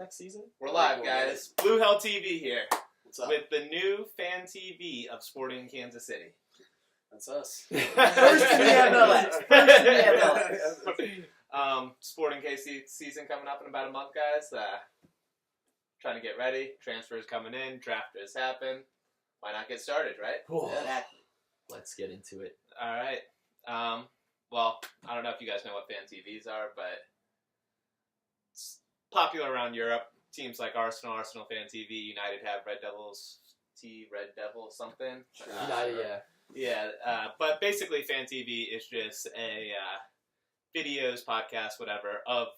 next season? We're live, guys. BlueHellTv here. What's up? With the new fan TV of Sporting Kansas City. That's us. First in the MLS. Sporting KC season coming up in about a month, guys. Trying to get ready. Transfers coming in. Drafters happen. Why not get started, right? Yeah. Let's get into it. All right. Well, I don't know if you guys know what fan TVs are, but it's popular around Europe. Teams like Arsenal Fan TV, United have Red Devil something. United, yeah. Yeah, but basically fan TV is just a videos, podcast, whatever, of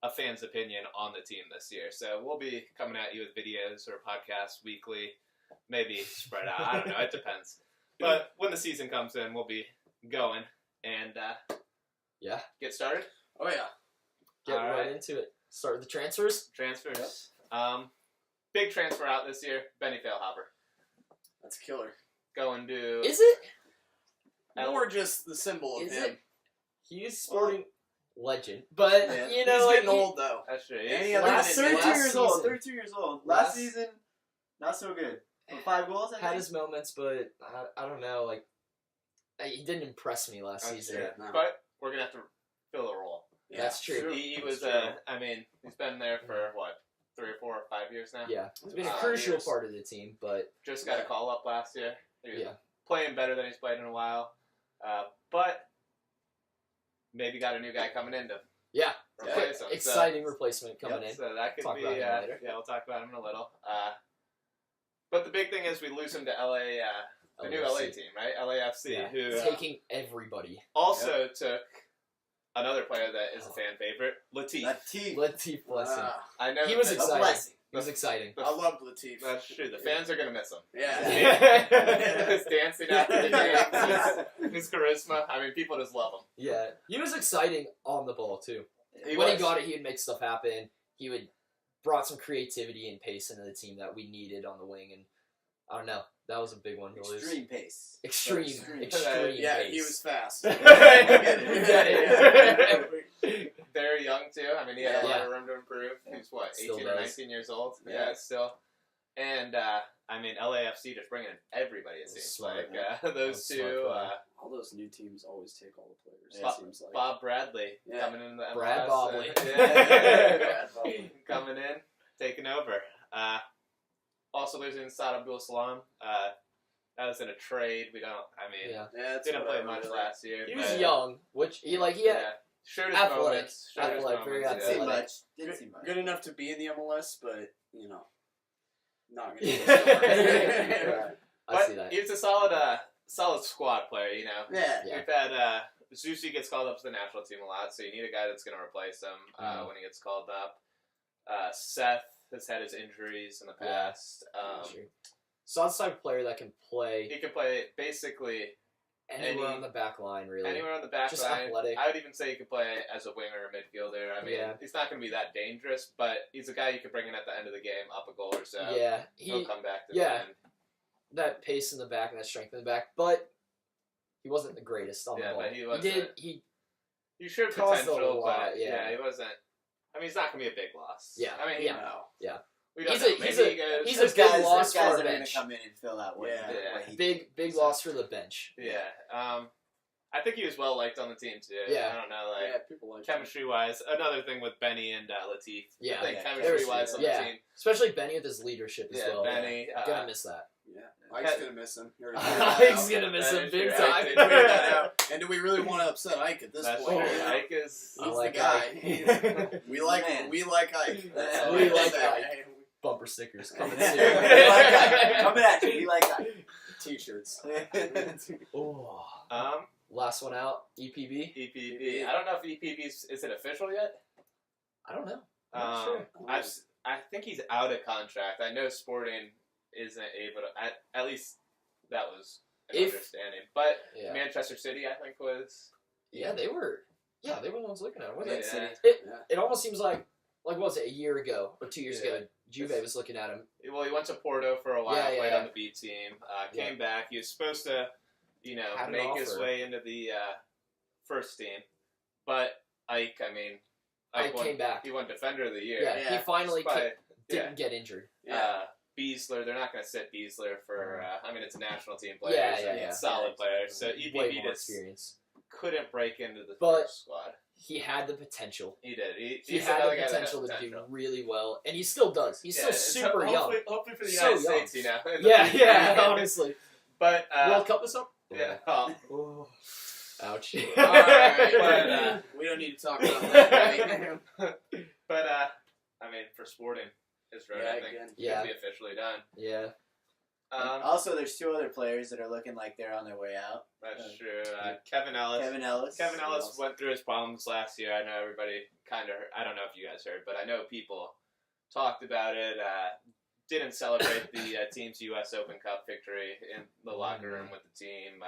a fan's opinion on the team this year. So we'll be coming at you with videos or podcasts weekly, maybe spread out. I don't know. It depends. But when the season comes in, we'll be going and get started. Oh, yeah. Get right into it. Start with the transfers. Transfers. Yep. Big transfer out this year, Benny Feilhaber. That's killer. Going to... Is it? Or just the symbol of him. He's Sporting legend. But, you know, he's getting old, though. That's true. He's 32 years old. season. 32 years old. Last season, not so good. 5 goals, I think. Had his moments, but I don't know. Like, he didn't impress me last season. Yeah, no. But we're going to have to fill a role. Yeah, That's true. He was, I mean, he's been there for, 3 or 4 or 5 years now? Yeah. He's been a crucial part of the team, but... Just got a call-up last year. He was Yeah. playing better than he's played in a while. But maybe got a new guy coming in to replace him. Exciting replacement coming in. So that could Talk be, about him later. we'll talk about him in a little. But the big thing is we lose him to LA, the new LA team, right? LAFC, who taking everybody. also took another player that is a fan favorite, Latif. Latif, bless him. I know He was that- exciting. He was exciting. I love Latif. That's true. The fans are going to miss him. Yeah. His dancing after the game, his charisma. I mean, people just love him. Yeah. He was exciting on the ball, too. He When was. he got it, he would make stuff happen. He would brought some creativity and pace into the team that we needed on the wing, and I don't know. That was a big one. Extreme pace. Extreme Yeah, pace. he was fast. Very young, too. I mean, he had a lot of room to improve. He's, Still 18 or does. 19 years old? Yeah. Still. And, I mean, LAFC just bringing in everybody, it seems Smart, like. Those two, All those new teams always take all the players. Bob, It seems like. Bob Bradley Yeah. coming in the MLS. Brad Bobley. Coming in, taking over. Also losing Saad Abdul Salam. That was in a trade. We don't. I mean, That's didn't play whatever, much really. last year. He was but, young, which he had showed his athletic. moments. Showed his Athletic, very moments, Didn't see athletic. much. Didn't see much. Good enough to be in the MLS, but, you know, not going to Right. I But see that. he was a solid squad player. You know, Yeah. we've had Zusi gets called up to the national team a lot, so you need a guy that's going to replace him when he gets called up. Seth has had his injuries in the past. Solid type of player that can play He can play basically anywhere on the back line, really. anywhere on the back Just line. athletic. I would even say he could play as a winger or midfielder. I mean, he's not going to be that dangerous, but he's a guy you could bring in at the end of the game, up a goal or so. Yeah, He'll come back to yeah. the end. that pace in the back and that strength in the back, but he wasn't the greatest on the ball. But he wasn't. He showed caused a potential, lot, but he wasn't. I mean, he's not going to be a big loss. Yeah, I mean, yeah. We don't He's know. a- Maybe he's a- he goes. he's There's a big guys, loss there's for guys our that are going bench. to come in and fill that way. Yeah. Big loss for the bench. Yeah. I think he was well liked on the team too. Yeah. I don't know, like people like chemistry wise. Another thing with Benny and Latif. Yeah, I think yeah. chemistry wise on the team. Especially Benny with his leadership as well. Benny. Gonna miss that. Yeah, Ike's going to miss him. Ike's gonna miss him big Ike's time. And do we really want to upset Ike at this That's point? true. Ike is. He's like the guy. Ike. We like Man. We like Ike. That's all We I can like say. Ike. Bumper stickers coming We soon. like Ike. Coming at you. We like Ike. T-shirts. Oh. E Last one out. EPB. EPB. I don't know if EPB is it official yet. I don't know. I'm not sure. I think he's out of contract. I know Sporting isn't able to. At least that was an understanding. But Yeah. Manchester City, I think, was. Yeah, they were. Yeah, they were the ones looking at him. Wasn't Yeah. it? It almost seems like what was it, a year ago or 2 years ago? Juve was looking at him. Well, he went to Porto for a while. Yeah, played yeah. on the B team. Came back. He was supposed to, Had an make his offer. way into the first team. But Ike, I mean, came back. He won Defender of the Year. Yeah, he finally Despite- didn't get injured. Beasler, they're not going to sit Beasler for. I mean, it's a national team player. Yeah. Solid player. So Way EBB more just experience. couldn't break into the But- first squad. He had the potential. He did. He He's had another the guy that has potential to do potential. really well, and he still does. He's still it's super young. Hopefully for the So United young. States, you know. in the Yeah, future. yeah, honestly. But World Cup this up? yeah. Oh. Ouch. All right, But, we don't need to talk about that. Right? but I mean, for sporting, his road, I think, again. Yeah. could be officially done. Yeah. Also, there's 2 other players that are looking like they're on their way out. That's true. Kevin Ellis. Kevin Ellis. Went through his problems last year. I know everybody kind of. I don't know if you guys heard, but I know people talked about it. Didn't celebrate the team's U.S. Open Cup victory in the locker room with the team.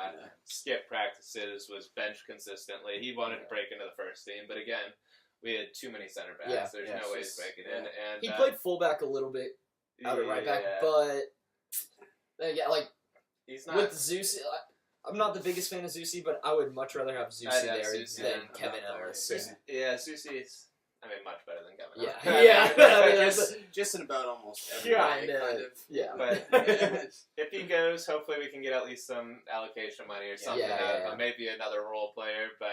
Skipped practices. Was benched consistently. He wanted to break into the first team, but again, we had too many center backs. Yeah. There's Yeah, no way it's he's just- breaking in. And He played fullback a little bit out of right back, but yeah, like he's not. with Zusi, I'm not the biggest fan of Zusi, but I would much rather have Zusi I'd have there Zusi than than Kevin Zusi. Ellis. Zusi- yeah, Susie's. I mean, much better than Kevin. Yeah, Ellis. yeah. I mean, Just in about almost every Yeah, way, kind of. Yeah. But Yeah. if he goes, hopefully we can get at least some allocation money or something Yeah, out of yeah. him. Maybe another role player, but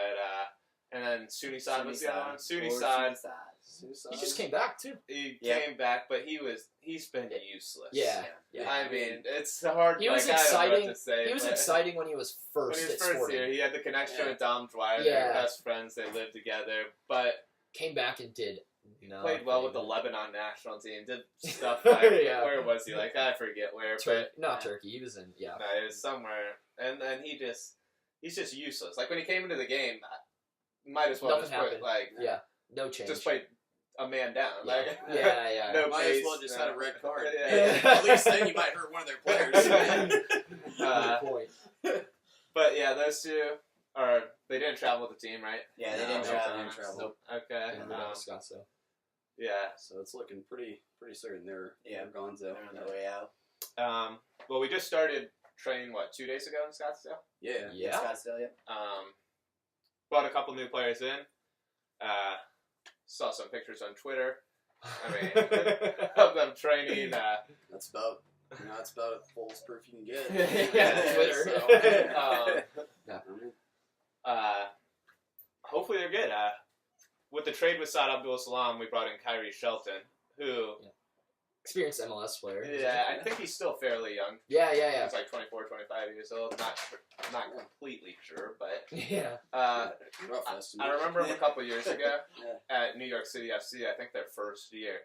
and then Sunisad was the other one. Sunisad. Sunisad, He just came back too. he Yeah. came back, but he's been useless. Yeah. I mean, it's hard. He was like, I don't know exciting. what to say, He was but exciting when he was When first he was at first Sporting. here, he had the connection Yeah. with Dom Dwyer. They Yeah. were best friends. They lived together, but Came back and did. played well with the Lebanon national team. Did stuff. Yeah. Where was he? Like I forget where. but Not Turkey. He was in. Yeah. No, it was somewhere, and then he's just useless. Like when he came into the game, might as well Nothing just put happened. like Yeah. No change. just play a man down. Yeah. Like Yeah. no Might pace, as well just no. had a red card. Yeah. At least then you might hurt one of their players. Good point. But yeah, those two they didn't travel with the team, right? Yeah, they No, didn't no, travel. they didn't travel. Nope. Okay. Yeah, Scott, so. Yeah. So it's looking pretty certain they're Gonzo. They're on their way out. Well, we just started training 2 days ago in Scottsdale. Yeah. Yeah. Scottsdale, yeah. Brought a couple new players in. Saw some pictures on Twitter. I mean, of them training. That's about that's about as full as proof you can get. Yeah, Twitter. So, Yeah. hopefully they're good. With the trade with Saad Abdul Salam, we brought in Kyrie Shelton, who, Experienced MLS player. yeah, I think he's still fairly young. Yeah. He's like 24, 25 years old. Not completely sure, but Yeah. Rough estimate. I remember him a couple years ago Yeah. at New York City FC. I think their first year,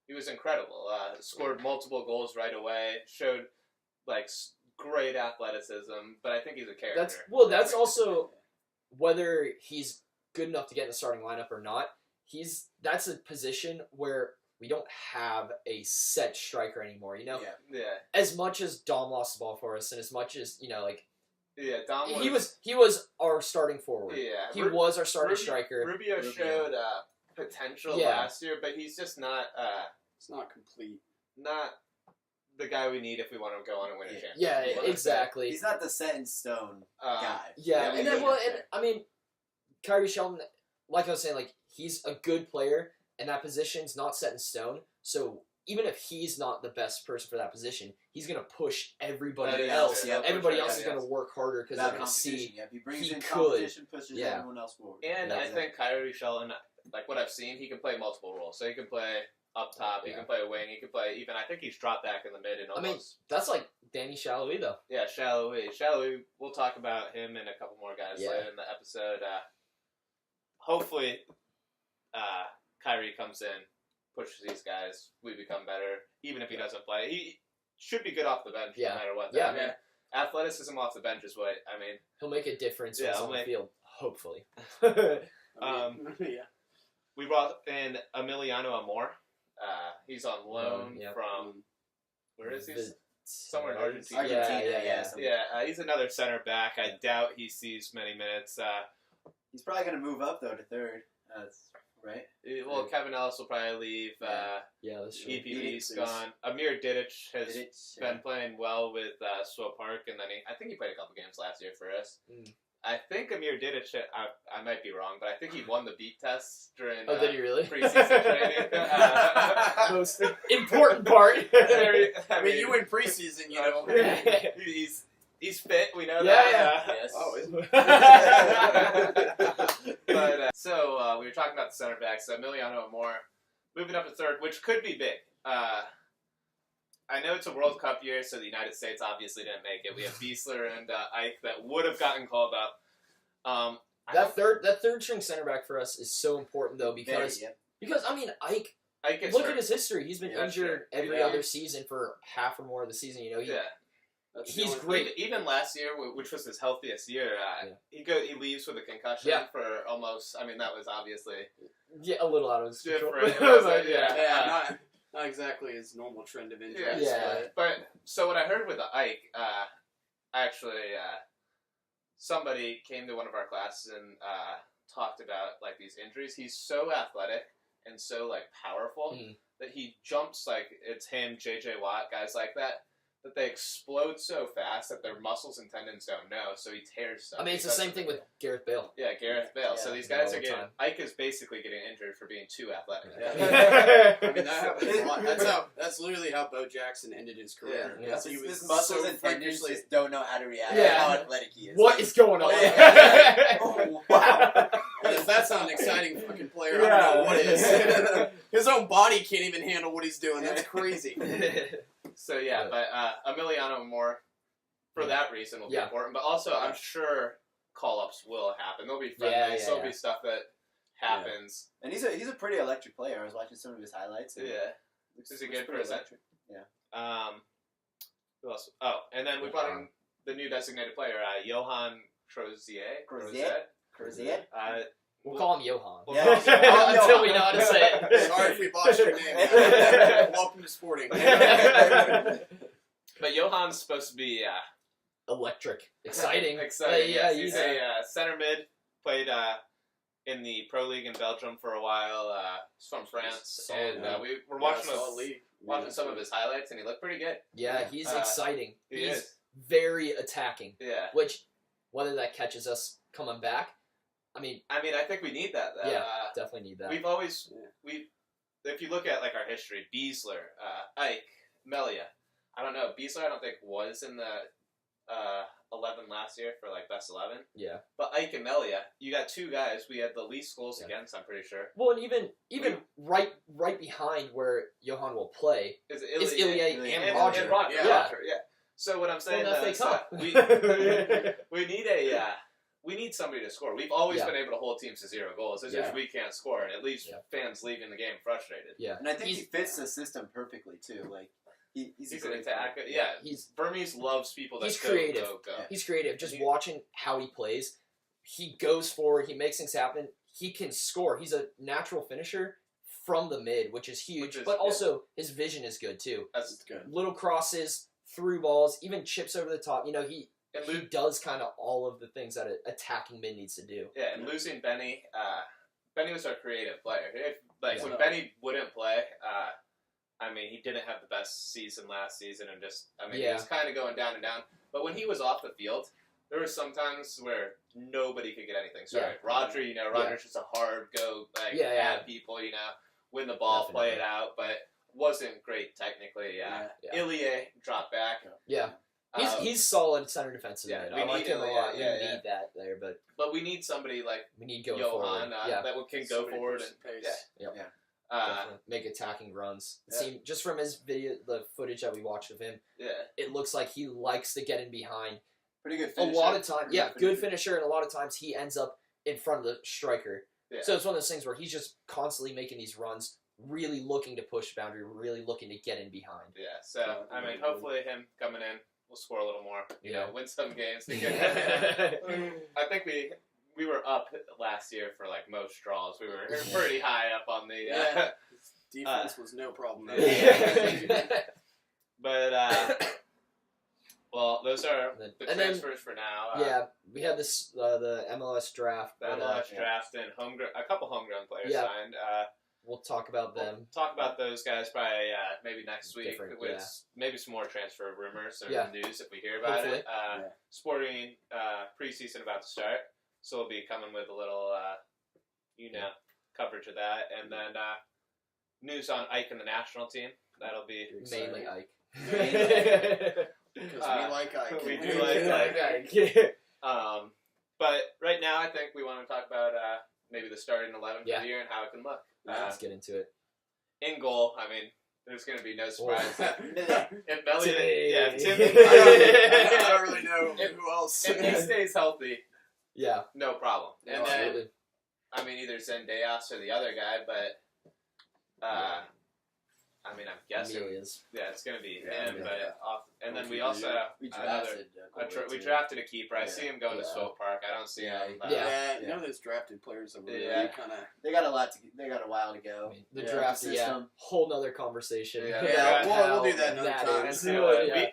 he was incredible. Scored multiple goals right away. Showed like great athleticism, but I think he's a character. That's also whether he's good enough to get in the starting lineup or not. That's a position where we don't have a set striker anymore. You know, Yeah, as much as Dom lost the ball for us, and as much as Dom he was our starting forward. Yeah, He was our starting striker. Rubio showed potential Yeah. last year, but he's just not It's not complete. not the guy we need if we want to go on and win a championship. Yeah, You wanna exactly. He's not the set in stone say. guy. Yeah, Yeah, and then yeah. and I mean, Kyrie Shelton, like I was saying, like he's a good player, and that position's not set in stone. So even if he's not the best person for that position, he's gonna push everybody else. Yeah, Everybody push else is everybody gonna work harder because they're That gonna see. competition. Yeah, if he brings he in could. competition, pushes Yeah. everyone else forward. And Yeah, I think Kyrie Shelton, like what I've seen, he can play multiple roles. So he can play up top, he Yeah. can play wing, he can play even. I think he's dropped back in the mid and I mean, almost. that's like Danny Shalhoub though. Yeah, Shallowy. We'll talk about him and a couple more guys Yeah. later in the episode. Hopefully, Kyrie comes in, pushes these guys. We become better, even if he doesn't play. He should be good off the bench, Yeah. no matter what. Yeah. I mean, athleticism off the bench is what I mean. He'll make a difference when Yeah, he's he'll on the make- field. Hopefully. Yeah. We brought in Emiliano Amor. He's on loan yeah. from where is he? The- Somewhere in Argentina. Argentina, Yeah. something. Yeah, he's another center back. I doubt he sees many minutes. He's probably going to move up, though, to third. That's right. Well, Kevin Ellis will probably leave. Yeah, that's true. EPV's gone. Amir Didic has Did it? been playing well with Swill Park, and then I think he played a couple games last year for us. Mm. I think Amir did it. I might be wrong, but I think he won the beat test during Oh, did he really? preseason training. Most important part. I mean, you win preseason, you know. He's fit. We know Yeah, that. Yes. Oh, But so we were talking about the center backs. So Emiliano Amor moving up to third, which could be big. I know it's a World Cup year, so the United States obviously didn't make it. We have Beasler and Ike that would have gotten called up. That third string center back for us is so important though because I mean Ike Ike look at his history. He's been injured every Yeah. other season for half or more of the season. You know, he's great. great. Even last year, which was his healthiest year, he leaves with a concussion for almost. I mean, that was obviously a little out of his control. different. Not exactly his normal trend of injuries. Yeah. But so what I heard with Ike, actually, somebody came to one of our classes and talked about like these injuries. He's so athletic and so like powerful that he jumps like it's him, JJ Watt, guys like that they explode so fast that their muscles and tendons don't know, so he tears stuff. I mean, it's the same thing with Gareth Bale. Yeah, Gareth Bale. Yeah, so these guys all are the getting... time. Ike is basically getting injured for being too athletic. I mean, that happens a lot. That's literally how Bo Jackson ended his career. Yeah. He was His muscles so and tendons freakishly- just don't know how to react. Yeah. How athletic he is. What is going on? Oh, wow. And if that's not an exciting fucking player, Yeah. I don't know what is. His own body can't even handle what he's doing. That's crazy. So yeah, but Emiliano Amor, for that reason, will be important. But also, I'm sure call-ups will happen. There'll be friendlies. There'll be stuff that happens. And he's a pretty electric player. I was watching some of his highlights. And He's a good pretty person. electric. Yeah. Who else? Oh, and then we brought in the new designated player, Johan Crozier. We'll call him Johan. Until we know how to say it. Sorry if we botched your name. Welcome to sporting. But Johan's supposed to be Electric. Exciting. Exciting. Yeah, He's a center mid. Played in the Pro League in Belgium for a while. He's from France, and we were watching some of his highlights, and he looked pretty good. Yeah, he's exciting. He He's is very attacking. Yeah. Which, whether that catches us coming back, I mean, I think we need that. Yeah, definitely need that. We've always if you look at like our history, Beasler, Ike, Melia. I don't know. Beasler, I don't think was in the 11 last year for like best 11. Yeah. But Ike and Melia, you got two guys we had the least goals against. I'm pretty sure. Well, and even right behind where Johan will play is Ilya and Roger. Yeah. So what I'm saying is we need somebody to score. We've always been able to hold teams to 0 goals. It's just we can't score, and it leaves fans leaving the game frustrated. Yeah. And I think he fits the system perfectly too. Like he's an attacker. Yeah. Burmese loves people that he's creative. Go. He's creative. Just watching how he plays, he goes forward. He makes things happen. He can score. He's a natural finisher from the mid, which is huge. But also his vision is good too. That's good. Little crosses, through balls, even chips over the top. You know, he does kind of all of the things that an attacking mid needs to do. Yeah, and losing Benny, Benny was our creative player. When Benny wouldn't play, he didn't have the best season last season, and he was kind of going down and down. But when he was off the field, there were some times where nobody could get anything started. Roger, Roger's just a hard go, at people, win the ball, play it out, but wasn't great technically. Ilya dropped back. Yeah. He's solid center defensive mid. I like him a lot. We need that there, but we need somebody like we need go Johan forward. that can go forward and make attacking runs. It seemed, just from his video, the footage that we watched of him, it looks like he likes to get in behind. Pretty good finisher. A lot of times, good finisher, and a lot of times he ends up in front of the striker. Yeah. So it's one of those things where he's just constantly making these runs, really looking to push the boundary, really looking to get in behind. Yeah, so, hopefully him coming in will score a little more, win some games. I think we were up last year for, most draws. We were pretty high up on the... defense was no problem. But, well, those are the transfers for now. We had the MLS draft. The MLS draft and a couple homegrown players signed. we'll talk about them. We'll talk about those guys probably maybe next week Different, with yeah. maybe some more transfer rumors or Yeah. news if we hear about Hopefully. it. Sporting preseason about to start, so we'll be coming with a little, coverage of that. And then news on Ike and the national team. That'll be Mainly Ike. Because we like Ike. We do like Ike. But right now, I think we want to talk about maybe the starting 11 for Yeah. the year and how it can look. Let's get into it. In goal, I mean, there's going to be no surprise. If Melly, Timmy. Timmy, I don't really know who else. if he stays healthy, Yeah, no problem. And then, absolutely. I mean, either Zendejas or the other guy, but I mean, I'm guessing, Amelia's. yeah, it's going to be Yeah, him. yeah. But and then we also We another. drafted. We drafted a keeper. I see him going to Yeah. Swope Park. I don't see Yeah. him. Yeah. None of those drafted players have really Yeah. kind of. They got a lot. They got a while to go. I mean, the Yeah, draft, the yeah, system. whole nother conversation. Yeah, about we'll how do that another time. is. And so, Yeah.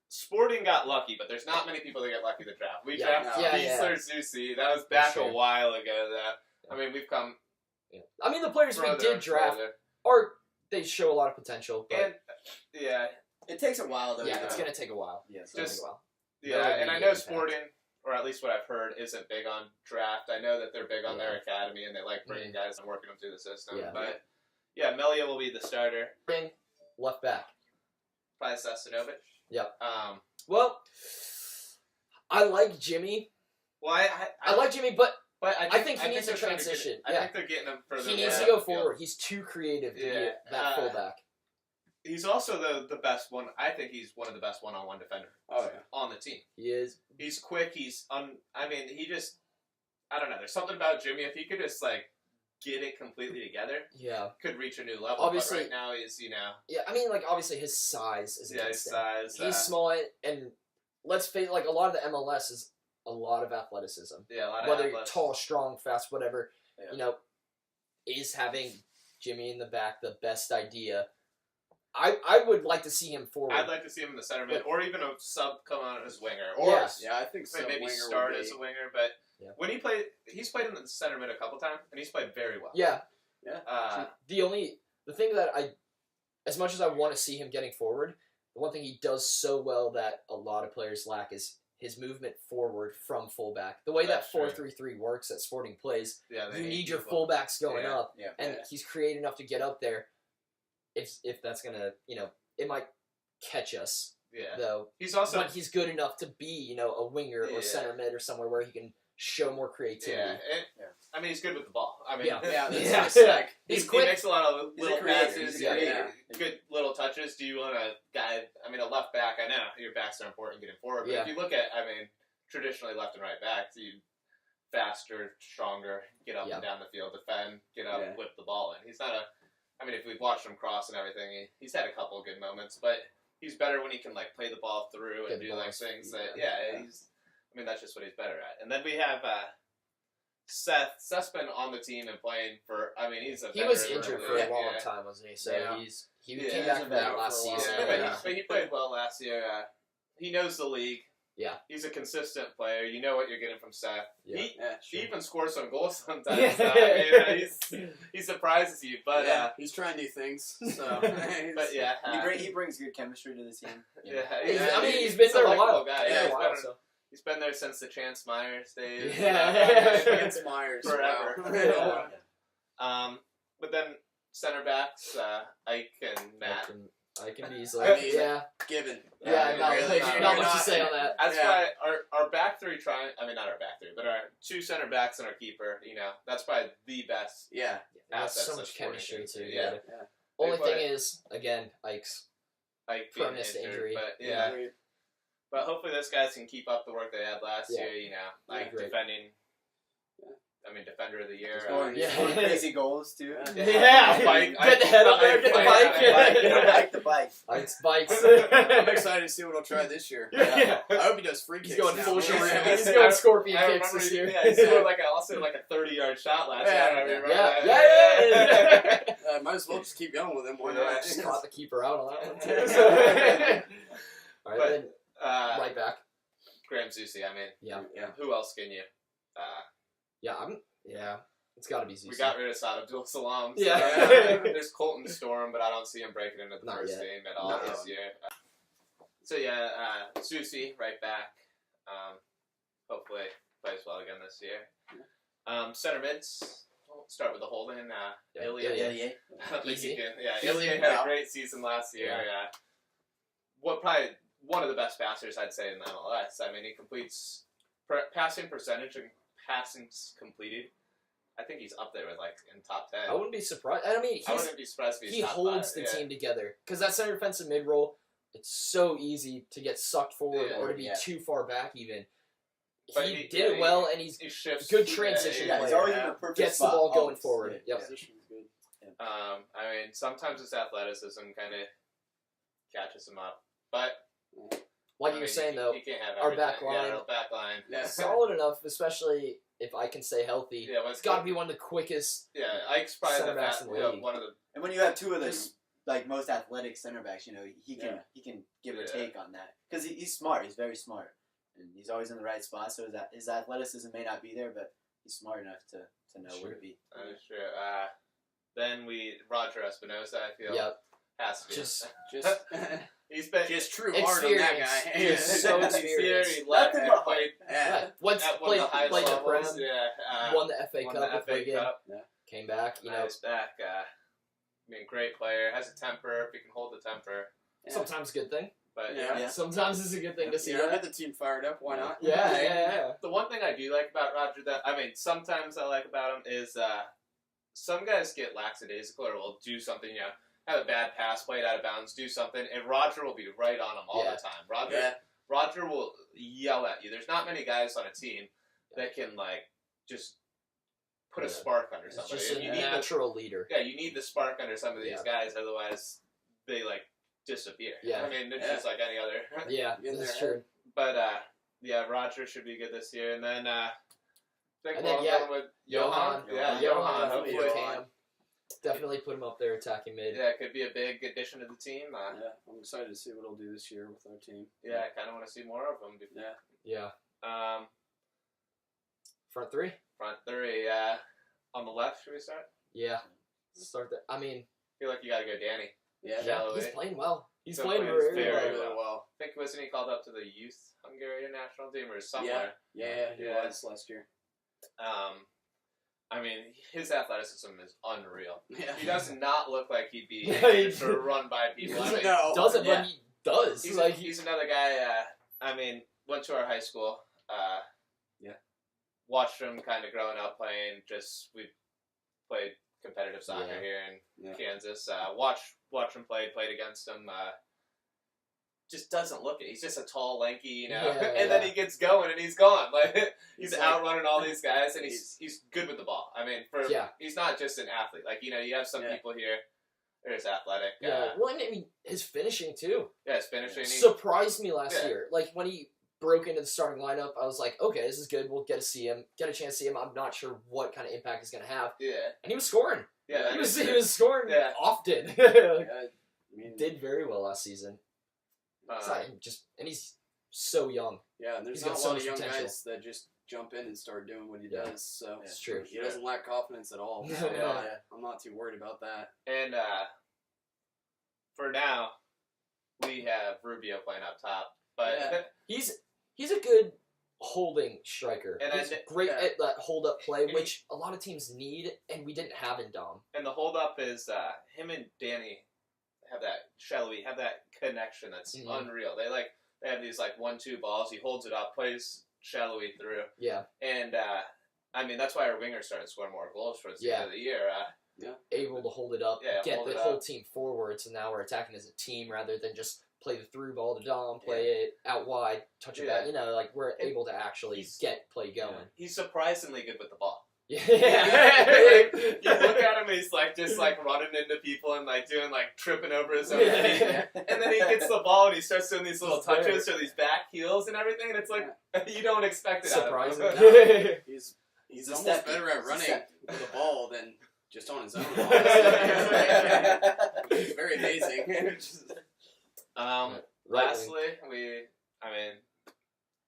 Sporting got lucky, but there's not many people that get lucky to draft. We Yeah. drafted Yeah, Beasler Zusi. That was back sure. a while ago. I mean, we've come Yeah. I mean, the players we further did and draft further. they show a lot of potential. But And yeah, It takes a while though. yeah, it's gonna take a while. Yeah, It's gonna Just- take a while. yeah, No and I immediate know impact. Sporting, or at least what I've heard, isn't big on draft. I know that they're big on their academy and they like bringing guys and working them through the system. Yeah. But yeah, Melia will be the starter. Bring left back. Probably Sestanovic. Yep. Um. Well, I like Jimmy. Well, I like Jimmy, but but I think he needs they're a trying to transition. I Yeah. think they're getting him further. he needs down to go the field. forward. He's too creative to Yeah. be that fullback. He's also the best one. I think he's one of the best one-on-one defender Oh yeah. on the team. He is. He's quick. I mean, he just. I don't know. There's something about Jimmy. If he could just get it completely together, Yeah. could reach a new level. Obviously- but right now he's Yeah, I mean, obviously his size is his against him. size. He's small, and let's face a lot of the MLS is a lot of athleticism. Yeah, a lot of Whether you're athletics. tall, strong, fast, whatever, Yeah. is having Jimmy in the back the best idea? I would like to see him forward. I'd like to see him in the center mid, But- or even a sub come on as winger, or Yes. Yeah, I think so. maybe winger start would be. as a winger. But Yeah. when he's played in the center mid a couple times, and he's played very well. Yeah. The thing that as much as I want to see him getting forward, the one thing he does so well that a lot of players lack is his movement forward from fullback. The way That's that true. 4-3-3 works at Sporting plays, Yeah, they you need need your people. fullbacks going Yeah. up, Yeah. and he's creative enough to get up there. If that's gonna, it might catch us Yeah, though. he's also But he's good enough to be, a winger Yeah. or center mid or somewhere where he can show more creativity. and, I mean he's good with the ball. I mean, Yeah. Yeah, that's Yeah. just like He's he quick. makes a lot of He's a little creator. passes, He's a creator. good little touches. Do you want a guy? I mean, a left back. I know your backs are important getting forward, but Yeah. if you look at, traditionally left and right backs, you faster, stronger, get up Yeah. and down the field, defend, get up, Yeah. whip the ball in. He's not a. I mean, if we've watched him cross and everything, he's had a couple of good moments, but he's better when he can play the ball through and Good do balls. things that. Yeah. He's. I mean, that's just what he's better at. And then we have. Seth. Seth's been on the team and playing for. I mean, he's a. He was veteran injured the for a league, long yeah. time, wasn't he? So Yeah. he Yeah, came he's back been from that out last for a while. season. Yeah, and but he played well last year. He knows the league. Yeah. He's a consistent player. You know what you're getting from Seth. Yeah. He even scores some goals sometimes. Yeah. So, I mean, he surprises you. But he's trying new things. So, but yeah, He brings good chemistry to the team. He's been there a likable while. guy. Been there Yeah, a while, so. he's been there since the Chance Myers days. Yeah. Chance Myers. Forever. Wow. But then center backs, Ike and Matt. I can easily. I mean, Yeah. Given. Yeah, not, really, not you're much to say on that. That's Yeah. why our back three not our back three, but our two center backs and our keeper, that's probably the best Yeah. That's assets so that much Sporting chemistry can too. do. Yeah. Yeah. Only They thing play- is, again, Ike's Ike being Proneness to injured, injury. but yeah. But hopefully those guys can keep up the work they had last Yeah. year, Like great. defending defender of the year. Scoring, Yeah. scoring crazy goals too. Yeah. Bike, Get the head up there, get the bike. Like the bike. Ike's bikes. I'm excited to see what he'll try this year. Yeah. I hope he does free kicks. He's going now. full Yeah. sharim. He's going scorpion I kicks remember this year. he scored also like a 30-yard shot last Yeah, year. I remember Yeah, that. yeah. Might as well just keep going with him. Why Yeah. not? Just caught the keeper out on that one too. So. All right, But, then right back. Graham Zusi. I mean, Yeah. Yeah. who else can you? Yeah. It's got to be Zusi. We got rid of Saad Abdul Salam. So Yeah. there's Colton Storm, but I don't see him breaking into the Not first yet. team at all No. this year. So yeah, Zusi right back. Hopefully plays well again this year. Center mids. We'll start with the holding. Yeah. Ilya. Yeah. I don't think Easy. you can. Yeah, Easy. Ilya had Yeah. a great season last year. Yeah. Probably one of the best passers I'd say in the MLS. I mean, he completes passing percentage and passings completed. I think he's up there with like in top 10. I wouldn't be surprised. I mean, I wouldn't be surprised if he's he top holds 5. the Yeah. team together because that center defensive mid role. It's so easy to get sucked forward Yeah. or to be Yeah. too far back even. But He he- did yeah, it well, and he's He shifts. good transition Yeah, he's player. always in the perfect gets the spot. ball going always. forward. Yeah. Yep. Position's good. I mean, sometimes his athleticism kind of catches him up, but Like I you were mean, saying though, he can't have our everything. back line- Yeah, our back line. Yeah. solid enough, especially if I can stay healthy. Yeah, It's got to be one of the quickest. Yeah, Ike's probably Center the backs in the league. one of the. And when you have two of the Just- like most athletic center backs, you know, he can give a Yeah. take on that because he's smart. He's very smart, and he's always in the right spot. So his athleticism may not be there, but he's smart enough to know where to be. That is true. Then Roger Espinosa, I feel, Yep. has to be. Just Just, he's been. just true hard on that guy. He is so He's here, experienced. he left, Nothing and but played Yeah. Once at one played, of the highest played the levels. Prem, Yeah, won the FA won Cup the with FA Wigan, Cup. came back. You know, He's back. I mean, great player. Has a temper. If he can hold the temper, Yeah. sometimes a good thing. but Yeah. Sometimes it's a good thing to see. You know, that. get the team fired up. Why not? Yeah. The one thing I do like about Roger that I mean, sometimes I like about him is some guys get lackadaisical or will do something, you know, have a bad pass, play it out of bounds, do something, and Roger will be right on him all Yeah. the time. Roger Yeah. Roger will yell at you. There's not many guys on a team that can like just put a Yeah. spark under It's somebody. just a You need the, natural leader. yeah, you need the spark under some of these Yeah. guys, otherwise they like disappear. Yeah. I mean, it's Yeah. just like any other. Yeah, In that's their true. But yeah, Roger should be good this year, and then I think And we're then, all yeah, going with Johan. Yeah, Johan. Johan. Definitely Hopefully, Cam. Definitely put him up there attacking mid. yeah, it could be a big addition to the team. Yeah, I'm excited to see what he'll do this year with our team. Yeah, I kind of want to see more of them. Yeah. Yeah. Front three. Front three. On the left, should we start? Yeah. Start there. I mean, I feel like you got to go Danny. Yeah. yeah, Shallow, he's eh? playing well. He's So playing plays very very well. Really well. I think wasn't he called up to the youth Hungarian national team or somewhere? Yeah, he Yeah. was last year. I mean, his athleticism is unreal. Yeah. He does not look like he'd be Yeah, able he- to run by He people. I doesn't, mean, doesn't Yeah. but he does. He's, Like, he's another guy. I mean, went to our high school. Yeah. Watched him kind of growing up playing. We played competitive soccer Yeah. here in Yeah. Kansas. Watch him play. Played against him. Just doesn't look it. He's just a tall, lanky, you know. Yeah, and then he gets going and he's gone. Like he's He's like- outrunning all these guys, and he's good with the ball. I mean, Yeah. he's not just an athlete. Like you know, you have some Yeah. people here. They're just athletic. yeah. Well, and I mean, his finishing too His finishing. surprised me last Yeah. year. Like when he broke into the starting lineup, I was like, okay, this is good. We'll get a chance to see him. I'm not sure what kind of impact he's gonna have. Yeah. And he was scoring. Yeah. He was scoring Yeah. often. Like, Yeah, I mean, did very well last season. And he's so young. yeah, and there's he's not got a so lot much of young potential. guys that just jump in and start doing what he Yeah. does. So It's true. he doesn't lack confidence at all. Yeah. So, Yeah. I'm not too worried about that. And for now, we have Rubio playing up top, but Yeah. He's a good holding striker. And He's I- great yeah. at that hold up play, And which a lot of teams need, and we didn't have in Dom. and the hold up is him and Danny have that connection that's Mhm. unreal. They have these like 1-2 balls. He holds it up, plays shallowy through, Yeah, and I mean that's why our wingers started scoring more goals towards the Yeah. end of the year. able to hold it up, Yeah, get hold the it whole up. team forward. So now we're attacking as a team rather than just play the through ball to Dom, play it out wide, touch it Yeah. back. You know, like we're And able to actually he's- get play going. He's surprisingly good with the ball. Yeah, You look at him, he's like just like running into people and like doing like tripping over his own feet. Yeah. And then he gets the ball and he starts doing these little It's there. touches or these back heels and everything, and it's like you don't expect it. Surprising. Out of him. Yeah. He's He's almost deceptive. better at He's running deceptive. with the ball than just on his own. Yeah. He's very amazing. Right wing. Lastly,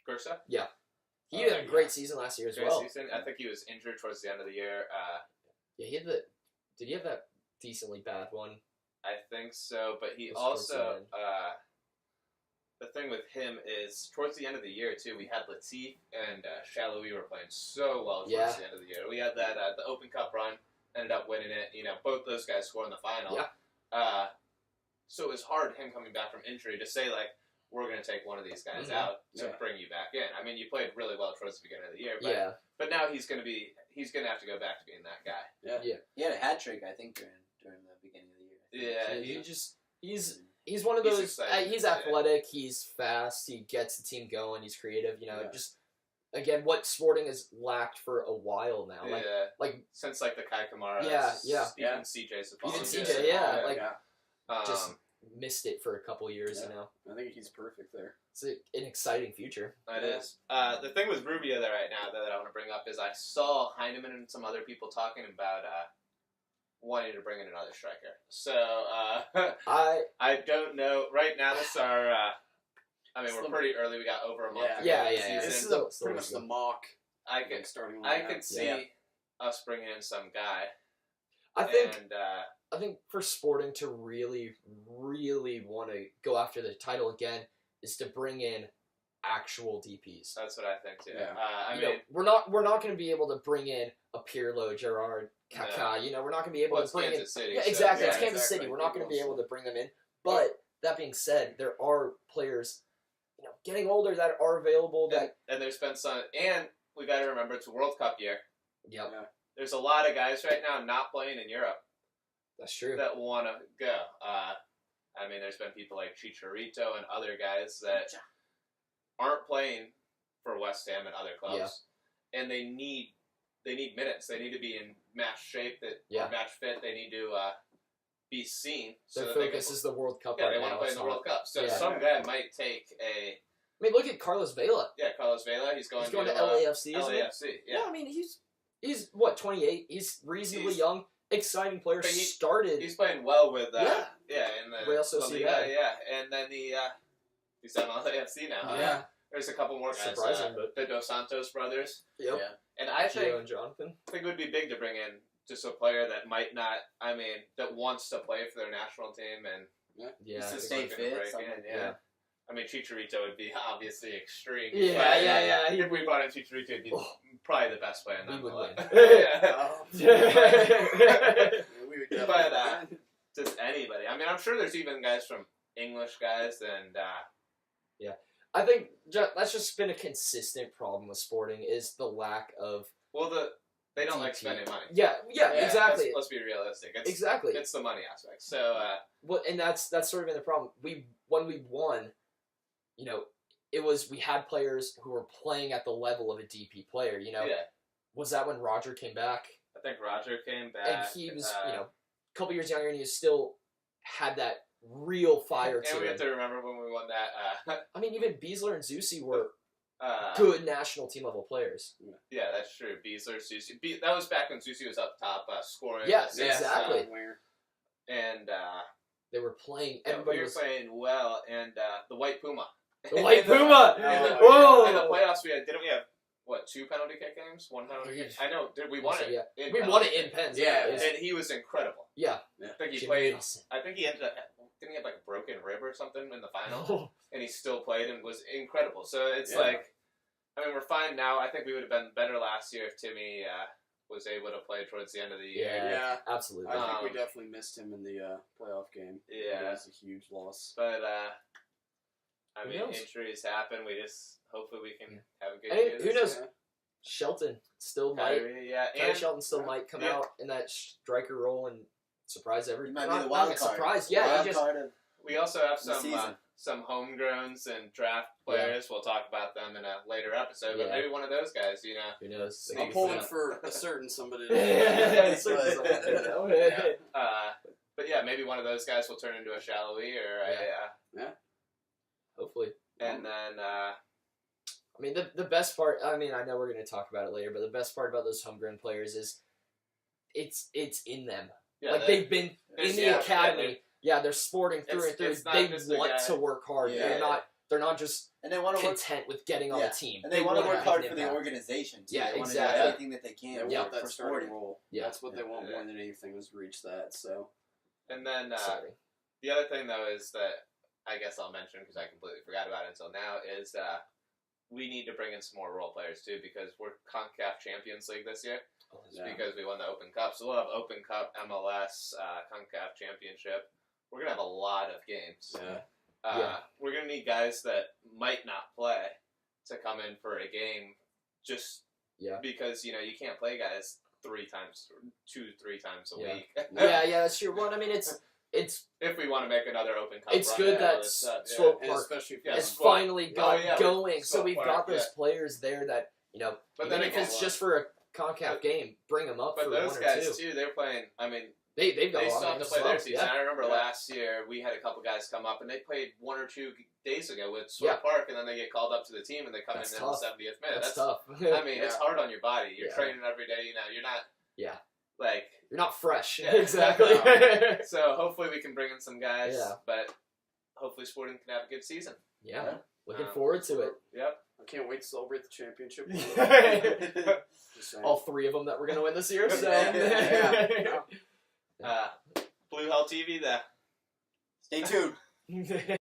Gersa. He had a great season last year as well. Preseason. I think he was injured towards the end of the year. Yeah, did he have that decently bad one? I think so, but he It was towards the also end. the thing with him is towards the end of the year too. We had Latif and Shallowy were playing so well towards Yeah. the end of the year. We had that the Open Cup run, ended up winning it. You know, both those guys scored in the final. Yeah. So it was hard him coming back from injury to say like we're going to take one of these guys Mhm. out to Yeah. bring you back in. I mean, you played really well towards the beginning of the year, but Yeah. but now he's going to have to go back to being that guy. He had a hat trick, I think, during the beginning of the year. Yeah, He's one of He's those. exciting, He's yeah. athletic. He's fast. He gets the team going. He's creative. You know, Yeah. just again, what Sporting has lacked for a while now. Like since like the Kai Kamara, Yeah. even CJ Savon, Even just- CJ, yeah, like- yeah. just missed it for a couple years. Yeah. You know, I think he's perfect there. it's an exciting future. It is. The thing with Rubio that right now that I want to bring up is I saw Heineman and some other people talking about wanting to bring in another striker. So I don't know. Right now, this is our. I mean, we're pretty early. We got over a month. to go Yeah, in the yeah, yeah. season. This is Still- pretty much the mock I could, starting I lineup. could see us bringing in some guy. I think. And I think for Sporting to really, really want to go after the title again is to bring in actual DPs. that's what I think too. Yeah. I You mean, know, we're not going to be able to bring in a Pirlo, Gerard, Kaká. No. You know, we're not going to be able well, to it's bring in. Kansas City. Yeah, so- exactly. yeah, It's Kansas exactly. City. We're not going to be People able to bring them in. But that being said, there are players, you know, getting older that are available. That And there's been some, and we got to remember it's a World Cup year. yep, There's a lot of guys right now not playing in Europe that's true. that want to go. I mean, there's been people like Chicharito and other guys that aren't playing for West Ham and other clubs, and they need minutes. They need to be in match shape, or match fit. They need to be seen. So Their that they focus can, is the World Cup. yeah, right they want now. to play in It's the not- World Cup. So Yeah. some guy might take a I mean, look at Carlos Vela. Carlos Vela. He's going He's going to to LAFC. Isn't he? LAFC. Yeah. I mean, he's what 28. He's reasonably He's- young, exciting player. But he- Started. He's playing well with in the Real La Sociedad. Liga, yeah, and then he's on LAFC now. Yeah. There's a couple more guys. Surprising, but The Dos Santos brothers, yep. Yeah. and I Gio and Jonathan. think it would be big to bring in just a player that might not. I mean, that wants to play for their national team and Yeah. Just I to think- stay looking to fit, break something in, like yeah. that. I mean, Chicharito would be obviously extreme. Yeah, but, yeah. If we brought in Chicharito, he'd be Oh. probably the best player in We that would league. win. Yeah. We would But definitely just anybody. I mean, I'm sure there's even guys from English guys and. I think that's just been a consistent problem with Sporting is the lack of. Well, they don't like DP. spending money. Yeah, exactly, Let's be realistic. It's, exactly. It's the money aspect. So, Well, and that's sort of been the problem. When we won, you know, we had players who were playing at the level of a DP player. You know, yeah. was that when Roger came back? I think Roger came back. And he was, you know, a couple years younger, and he still had that real fire and to we him. have to remember when we won that. I mean, even Beasler and Zusi were Uh, good national team level players. Yeah, that's true. Beasler, Susi. That was back when Susi was up top scoring. Yeah, assists, exactly. And They were playing. we Everybody were was playing well. And the White Puma. the White Puma. In the, Whoa! in the playoffs, didn't we have what 2 penalty kick games? 1 penalty kick. I know. We won it. Yeah. in We penalty won it kick. in pens. Yeah, it was- and he was incredible. yeah. I think he Jimmy played. Nelson. I think he ended up. Didn't he have like a broken rib or something in the final? And he still played and was incredible. So it's like, I mean, we're fine now. I think we would have been better last year if Timmy was able to play towards the end of the year. Yeah. Absolutely. I think we definitely missed him in the playoff game. Yeah. It was a huge loss. But I Who mean, knows? injuries happen. We just hopefully we can have a good And year. who this knows? year. Shelton still might. Kyrie, yeah, Kyrie and Shelton still might come out in that striker role and surprise He everyone. might be the wild card. Surprise, yeah. Wild He just, card of we also have the season. some homegrowns and draft players. We'll talk about them in a later episode. But Yeah. maybe one of those guys, you know. who knows? I'm I'm Sneaks pulling out. for a certain somebody. Yeah, But yeah, maybe one of those guys will turn into a Shallowy or Hopefully. and then I mean, the best part, I mean, I know we're going to talk about it later, but the best part about those homegrown players is it's in them. yeah, like, they've been in the yeah, academy. Yeah, they're sporting through It's- and through. it's not They just a want guy- to work hard. Yeah. They're not they're not just And they want to work. content with getting on Yeah. the team. And they want to wanna work make hard an for the impact. organization. Too. Yeah, they want exactly. to do everything that they They can. Yeah. want that for starting sporting. role. Yeah. That's what they want Yeah. more than anything is reach that. So And then Exciting. the other thing though is that I guess I'll mention because I completely forgot about it until now is we need to bring in some more role players too because we're CONCACAF Champions League this year Yeah. because we won the Open Cup. So we'll have Open Cup, MLS, CONCACAF Championship. We're gonna have a lot of games. yeah. We're gonna need guys that might not play to come in for a game just Yeah. because you can't play guys 3 times a Yeah. week. Yeah, that's true. Well, I mean, it's If we want to make another Open Cup it's run good and all that this stuff, yeah. Swope And Park especially if Yeah, you has have Swope- finally Oh, got yeah, going. So Swope we've Park, got those yeah. players there that But even then if again, it's just for a CONCACAF game, bring them up But for those one guys or two. too, they're playing. I mean, They've got they a lot still of have to games play as their well. season. Yeah. I remember Yeah. last year we had a couple guys come up and they played 1 or 2 days ago with Swope Yeah. Park, and then they get called up to the team and they come That's in tough. the 70th minute. That's tough. I mean, it's Yeah. hard on your body. You're Yeah. training every day. You're not. Yeah. Like. You're not fresh. Yeah. Exactly. So hopefully we can bring in some guys. Yeah. But hopefully Sporting can have a good season. Yeah. Looking Um, forward to it. Yep. I can't wait to celebrate the championship. Just saying. All 3 of them that we're gonna win this year. So. Yeah. BlueHellTv, Stay tuned. Yeah.